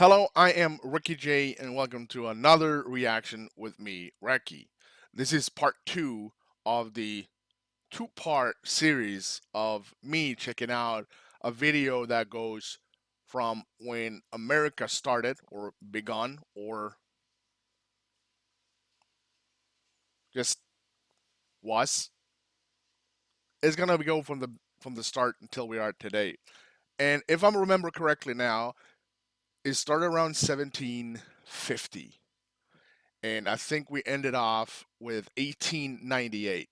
Hello, I am Ricky J, and welcome to another reaction with me, Recky. This is part two of the two-part series of me checking out a video that goes from when America started or begun or just was. It's gonna go from the start until we are today. And if I remember correctly now, it started around 1750. And I think we ended off with 1898.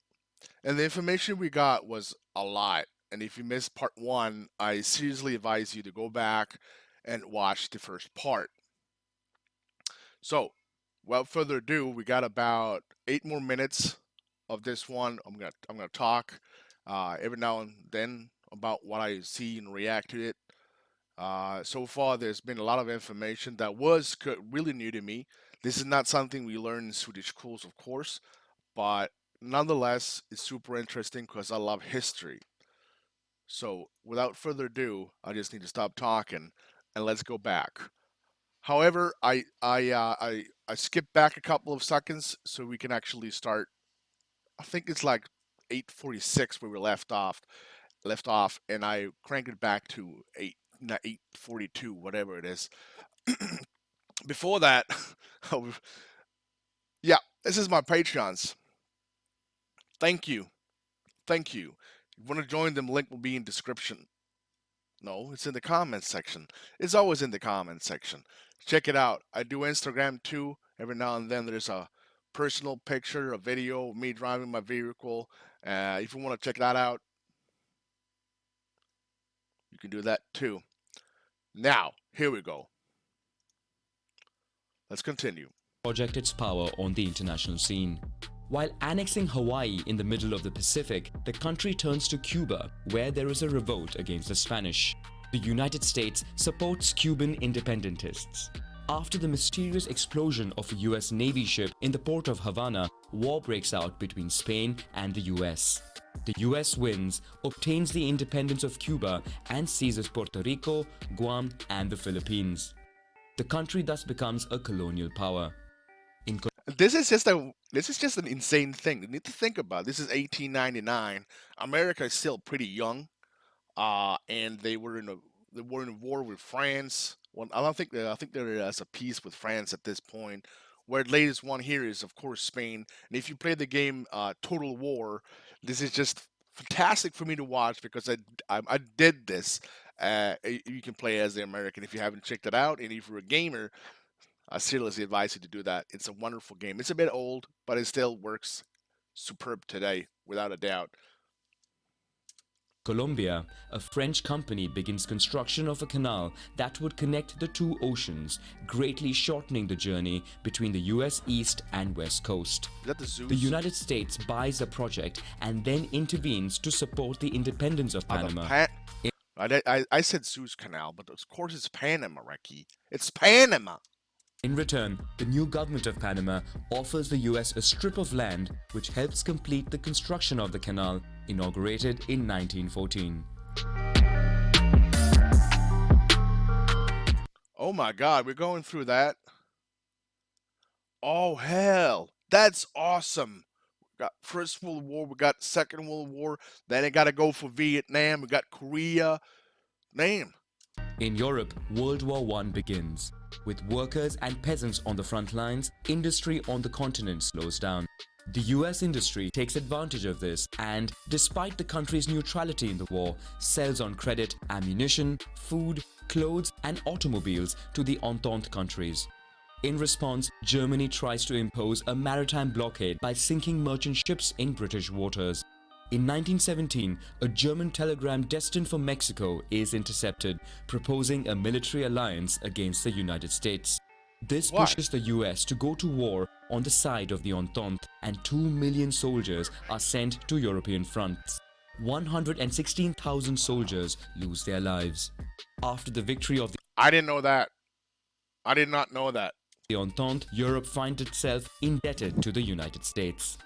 And the information we got was a lot. And if you missed part one, I seriously advise you to go back and watch the first part. So, without further ado, we got about 8 more minutes of this one. I'm gonna talk every now and then about what I see and react to it. So far, there's been a lot of information that was really new to me. This is not something we learn in Swedish schools, of course, but nonetheless, it's super interesting because I love history. So, without further ado, I just need to stop talking and let's go back. However, I skipped back a couple of seconds so we can actually start. I think it's like 8:46 where we left off, and I cranked it back to 8:42, whatever it is. Before that, yeah, this is my Patreons. Thank you, thank you. If you want to join them, link will be in description. No, it's in the comments section. It's always in the comments section. Check it out. I do Instagram too. Every now and then there's a personal picture, a video of me driving my vehicle. If you want to check that out, you can do that too. Now, here we go. Let's continue. Project its power on the international scene. While annexing Hawaii in the middle of the Pacific, the country turns to Cuba, where there is a revolt against the Spanish. The United States supports Cuban independentists. After the mysterious explosion of a US Navy ship in the port of Havana, war breaks out between Spain and the US. The US wins, obtains the independence of Cuba, and seizes Puerto Rico, Guam, and the Philippines. The country thus becomes a colonial power. This is just an insane thing. You need to think about. This is 1899. America is still pretty young, and they were in a war with France. Well, I think they're as a peace with France at this point. Where the latest one here is, of course, Spain. And if you play the game Total War, this is just fantastic for me to watch because I did this. You can play as the American if you haven't checked it out, and if you're a gamer, I seriously advise you to do that. It's a wonderful game. It's a bit old, but it still works superb today, without a doubt. Colombia, a French company begins construction of a canal that would connect the two oceans, greatly shortening the journey between the US East and West Coast. Is that the Zeus? The United States buys the project and then intervenes to support the independence of Panama. I said Suez Canal, but of course it's Panama, Recky. It's Panama. In return, the new government of Panama offers the US a strip of land which helps complete the construction of the canal, inaugurated in 1914. Oh my God, we're going through that. Oh hell, that's awesome. We got First World War, we got Second World War, then it got to go for Vietnam, we got Korea. Name. In Europe, World War I begins. With workers and peasants on the front lines, industry on the continent slows down. The US industry takes advantage of this and, despite the country's neutrality in the war, sells on credit ammunition, food, clothes and automobiles to the Entente countries. In response, Germany tries to impose a maritime blockade by sinking merchant ships in British waters. In 1917, a German telegram destined for Mexico is intercepted, proposing a military alliance against the United States. This pushes the US to go to war on the side of the Entente, and 2 million soldiers are sent to European fronts. 116,000 soldiers lose their lives. After the victory of I didn't know that. I did not know that. the Entente, Europe finds itself indebted to the United States.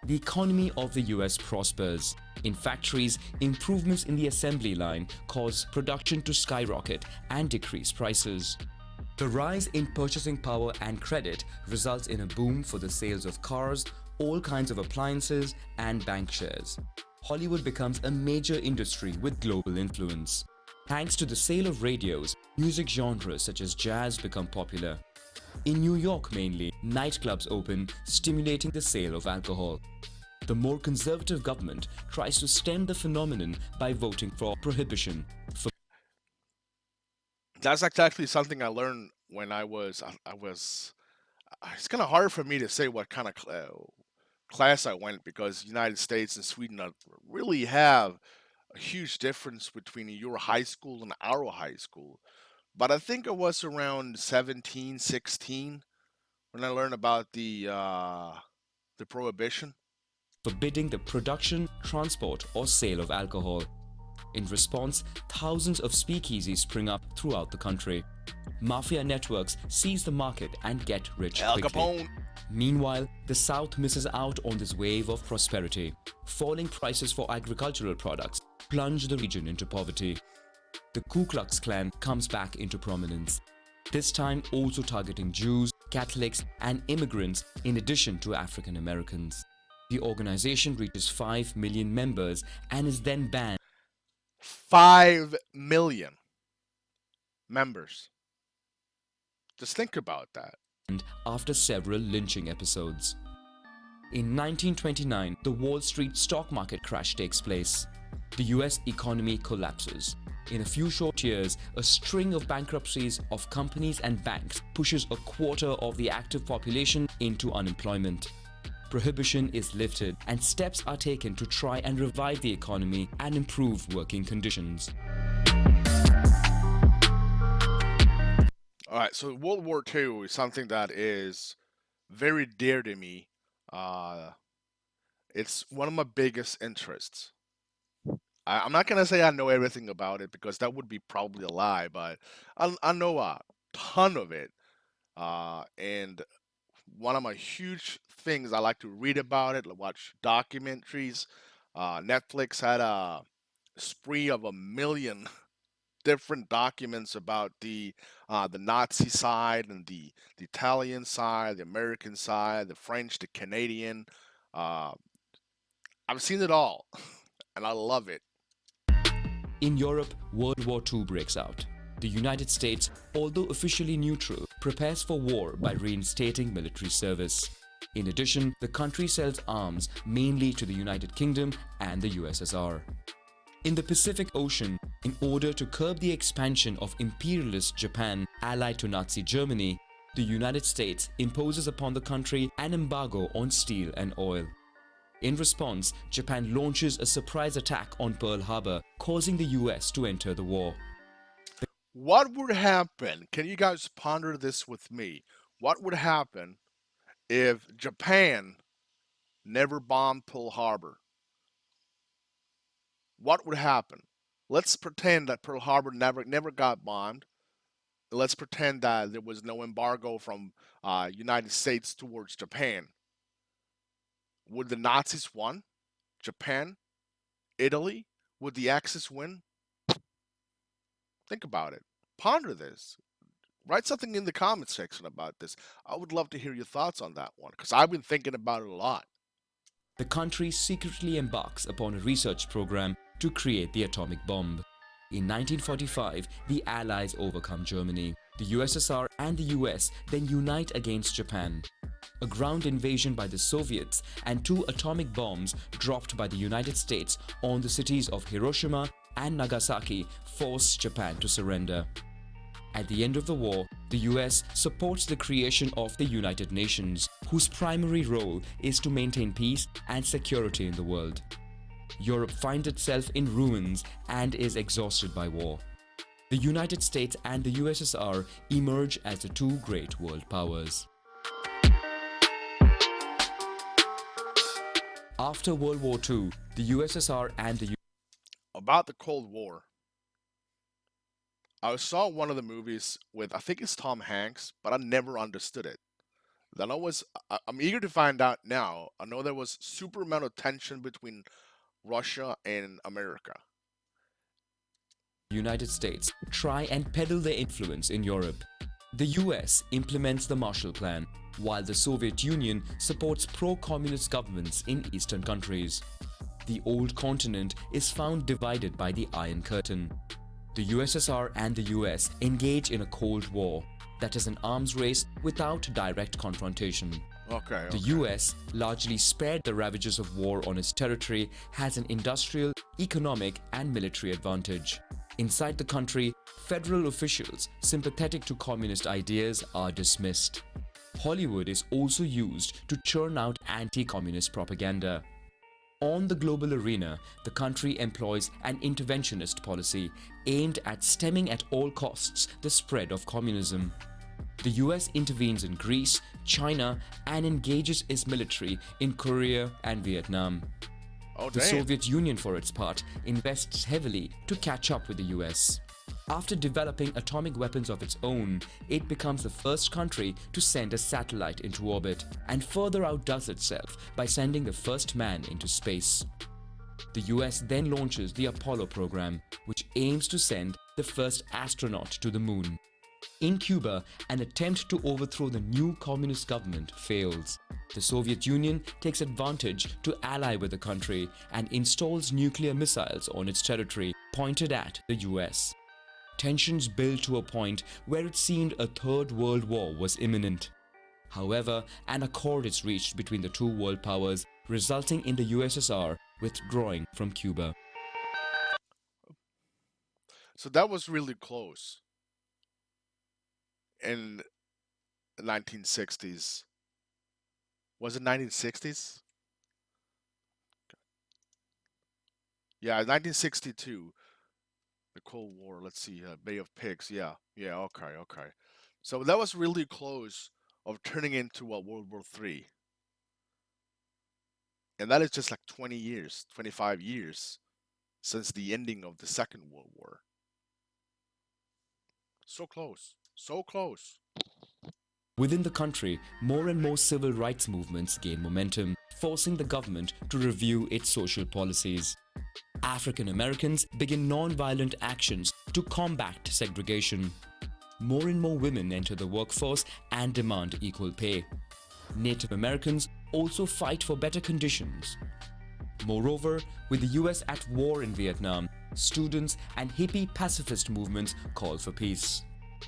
The economy of the US prospers. In factories, improvements in the assembly line cause production to skyrocket and decrease prices. The rise in purchasing power and credit results in a boom for the sales of cars, all kinds of appliances, and bank shares. Hollywood becomes a major industry with global influence. Thanks to the sale of radios, music genres such as jazz become popular. In New York mainly, nightclubs open, stimulating the sale of alcohol. The more conservative government tries to stem the phenomenon by voting for prohibition. That's actually something I learned when I was. It's kind of hard for me to say what kind of class I went because United States and Sweden really have a huge difference between your high school and our high school. But I think it was around 17, 16 when I learned about the prohibition. Forbidding the production, transport, or sale of alcohol. In response, thousands of speakeasies spring up throughout the country. Mafia networks seize the market and get rich Al quickly. Capone. Meanwhile, the South misses out on this wave of prosperity. Falling prices for agricultural products plunge the region into poverty. The Ku Klux Klan comes back into prominence, this time also targeting Jews, Catholics, and immigrants in addition to African Americans. The organization reaches 5 million members and is then banned 5 million members. Just think about that. after several lynching episodes. In 1929, the Wall Street stock market crash takes place. The US economy collapses. In a few short years, a string of bankruptcies of companies and banks pushes a quarter of the active population into unemployment. Prohibition is lifted and steps are taken to try and revive the economy and improve working conditions. All right, so World War II is something that is very dear to me. Uh, it's one of my biggest interests. I'm not gonna say I know everything about it because that would be probably a lie, but I know a ton of it. And one of my huge things I like to read about it, like watch documentaries. Netflix had a spree of 1 million different documents about the Nazi side and the Italian side, the American side, the French, the Canadian. Uh, I've seen it all, and I love it. In Europe, World War II breaks out. The United States, although officially neutral, prepares for war by reinstating military service. In addition, the country sells arms mainly to the United Kingdom and the USSR. In the Pacific Ocean, in order to curb the expansion of imperialist Japan allied to Nazi Germany, the United States imposes upon the country an embargo on steel and oil. In response, Japan launches a surprise attack on Pearl Harbor, causing the US to enter the war. What would happen? Can you guys ponder this with me? What would happen if Japan never bombed Pearl Harbor? What would happen? Let's pretend that Pearl Harbor never got bombed. Let's pretend that there was no embargo from United States towards Japan. Would the Nazis win? Japan? Italy? Would the Axis win? Think about it. Ponder this. Write something in the comment section about this. I would love to hear your thoughts on that one because I've been thinking about it a lot. The country secretly embarks upon a research program to create the atomic bomb. In 1945, the Allies overcome Germany. The USSR and the US then unite against Japan. A ground invasion by the Soviets and 2 atomic bombs dropped by the United States on the cities of Hiroshima and Nagasaki force Japan to surrender. At the end of the war, the US supports the creation of the United Nations, whose primary role is to maintain peace and security in the world. Europe finds itself in ruins and is exhausted by war. The United States and the USSR emerge as the 2 great world powers. After World War II, the USSR and the About the Cold War, I saw one of the movies with I think it's Tom Hanks, but I never understood it. Then I'm eager to find out now. I know there was super amount of tension between Russia and America. United States try and peddle their influence in Europe. The US implements the Marshall Plan, while the Soviet Union supports pro-communist governments in eastern countries. The old continent is found divided by the Iron Curtain. The USSR and the US engage in a Cold War, that is an arms race without direct confrontation. Okay, The okay. US, largely spared the ravages of war on its territory, has an industrial, economic, and military advantage. Inside the country, federal officials sympathetic to communist ideas are dismissed. Hollywood is also used to churn out anti-communist propaganda. On the global arena, the country employs an interventionist policy aimed at stemming at all costs the spread of communism. The US intervenes in Greece, China, and engages its military in Korea and Vietnam. Oh, The damn. Soviet Union, for its part, invests heavily to catch up with the US. After developing atomic weapons of its own, it becomes the first country to send a satellite into orbit and further outdoes itself by sending the first man into space. The US then launches the Apollo program, which aims to send the first astronaut to the moon. In Cuba, an attempt to overthrow the new communist government fails. The Soviet Union takes advantage to ally with the country and installs nuclear missiles on its territory pointed at the US. Tensions build to a point where it seemed a third world war was imminent. However, an accord is reached between the two world powers, resulting in the USSR withdrawing from Cuba. So that was really close in the 1960s. Was it 1960s? Yeah, 1962. The Cold War. Let's see. Bay of Pigs. Yeah. Yeah. Okay. Okay. So that was really close of turning into a World War III, and that is just like 20 years, 25 years since the ending of the Second World War. So close. So close. Within the country, more and more civil rights movements gain momentum, forcing the government to review its social policies. African Americans begin non-violent actions to combat segregation. More and more women enter the workforce and demand equal pay. Native Americans also fight for better conditions. Moreover, with the US at war in Vietnam, students and hippie pacifist movements call for peace.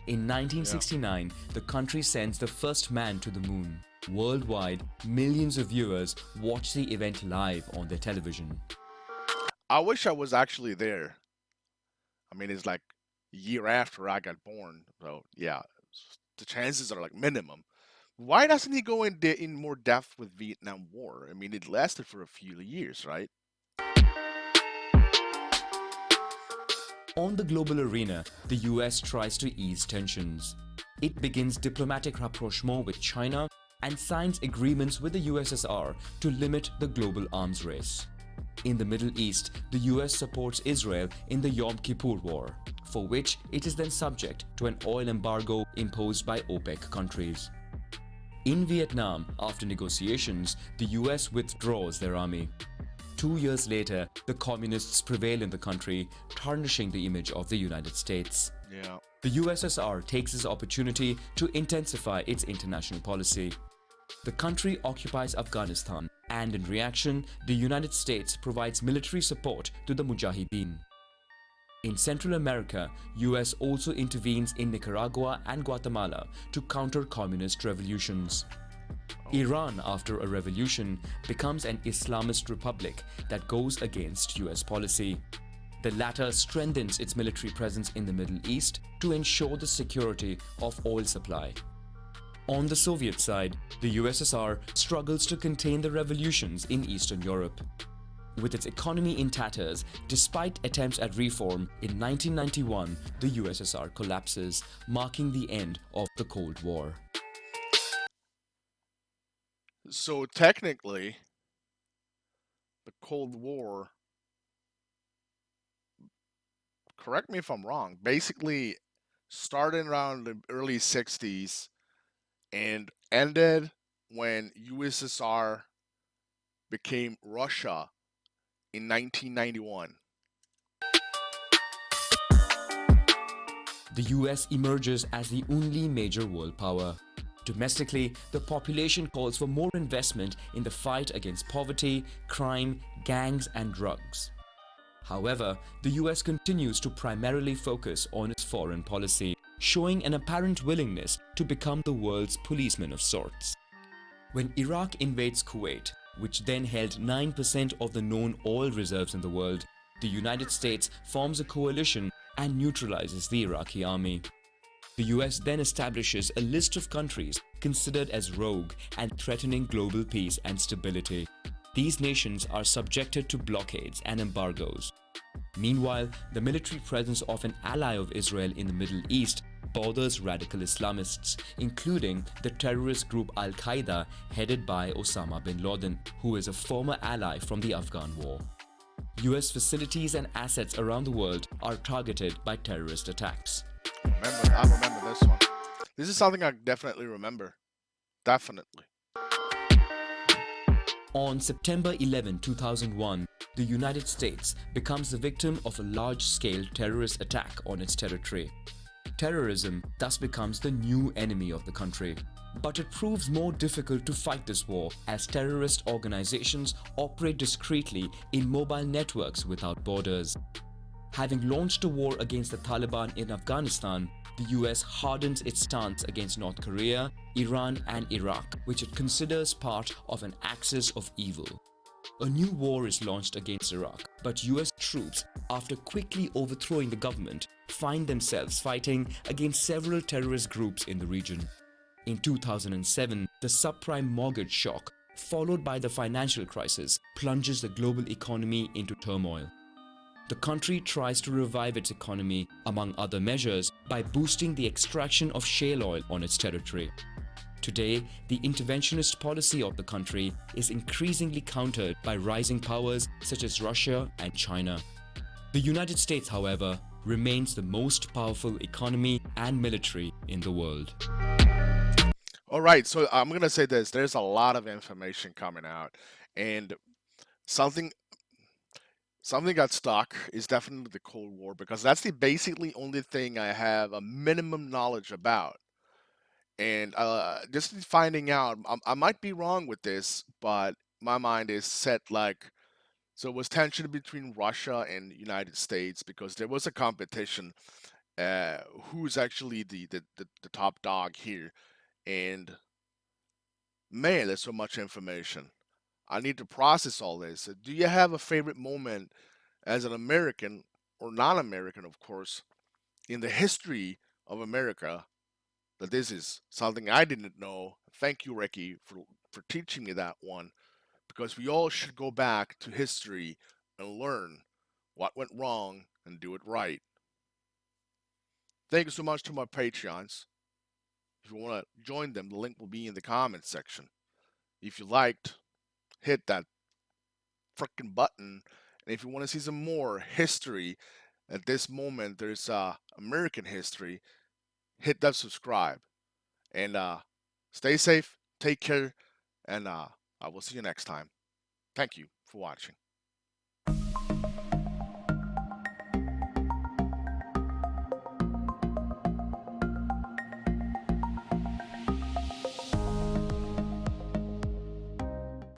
In Yeah. 1969, the country sends the first man to the moon. Worldwide, millions of viewers watch the event live on their television. I wish I was actually there. I mean, it's like a year after I got born. So yeah, the chances are like minimum. Why doesn't he go in more depth with Vietnam War? I mean, it lasted for a few years, right? On the global arena, the US tries to ease tensions. It begins diplomatic rapprochement with China and signs agreements with the USSR to limit the global arms race. In the Middle East, the US supports Israel in the Yom Kippur War, for which it is then subject to an oil embargo imposed by OPEC countries. In Vietnam, after negotiations, the US withdraws their army. 2 years later, the communists prevail in the country, tarnishing the image of the United States. Yeah. The USSR takes this opportunity to intensify its international policy. The country occupies Afghanistan, and in reaction, the United States provides military support to the Mujahideen. In Central America, US also intervenes in Nicaragua and Guatemala to counter communist revolutions. Iran, after a revolution, becomes an Islamist republic that goes against US policy. The latter strengthens its military presence in the Middle East to ensure the security of oil supply. On the Soviet side, the USSR struggles to contain the revolutions in Eastern Europe. With its economy in tatters, despite attempts at reform, in 1991, the USSR collapses, marking the end of the Cold War. So technically, the Cold War, correct me if I'm wrong, basically started around the early 60s and ended when USSR became Russia in 1991. The US emerges as the only major world power. Domestically, the population calls for more investment in the fight against poverty, crime, gangs, and drugs. However, the US continues to primarily focus on its foreign policy, showing an apparent willingness to become the world's policeman of sorts. When Iraq invades Kuwait, which then held 9% of the known oil reserves in the world, the United States forms a coalition and neutralizes the Iraqi army. The US then establishes a list of countries considered as rogue and threatening global peace and stability. These nations are subjected to blockades and embargoes. Meanwhile, the military presence of an ally of Israel in the Middle East bothers radical Islamists, including the terrorist group Al-Qaeda headed by Osama bin Laden, who is a former ally from the Afghan war. US facilities and assets around the world are targeted by terrorist attacks. I remember this one. This is something I definitely remember. Definitely. On September 11, 2001, the United States becomes the victim of a large-scale terrorist attack on its territory. Terrorism thus becomes the new enemy of the country. But it proves more difficult to fight this war as terrorist organizations operate discreetly in mobile networks without borders. Having launched a war against the Taliban in Afghanistan, the US hardens its stance against North Korea, Iran and Iraq, which it considers part of an axis of evil. A new war is launched against Iraq, but US troops, after quickly overthrowing the government, find themselves fighting against several terrorist groups in the region. In 2007, the subprime mortgage shock, followed by the financial crisis, plunges the global economy into turmoil. The country tries to revive its economy, among other measures, by boosting the extraction of shale oil on its territory. Today, the interventionist policy of the country is increasingly countered by rising powers such as Russia and China. The United States, however, remains the most powerful economy and military in the world. All right, so I'm gonna say this. There's a lot of information coming out, and something something got stuck is definitely the Cold War because that's the basically only thing I have a minimum knowledge about. And just finding out, I might be wrong with this, but my mind is set like so. It was tension between Russia and United States because there was a competition. Who's actually the top dog here? And man, there's so much information. I need to process all this. Do you have a favorite moment as an American or non-American, of course, in the history of America that this is something I didn't know? Thank you, Recky, for teaching me that one because we all should go back to history and learn what went wrong and do it right. Thank you so much to my Patreons. If you want to join them, the link will be in the comments section. If you liked, hit that freaking button. And if you want to see some more history, at this moment there's American history, hit that subscribe. And stay safe, take care, and I will see you next time. Thank you for watching.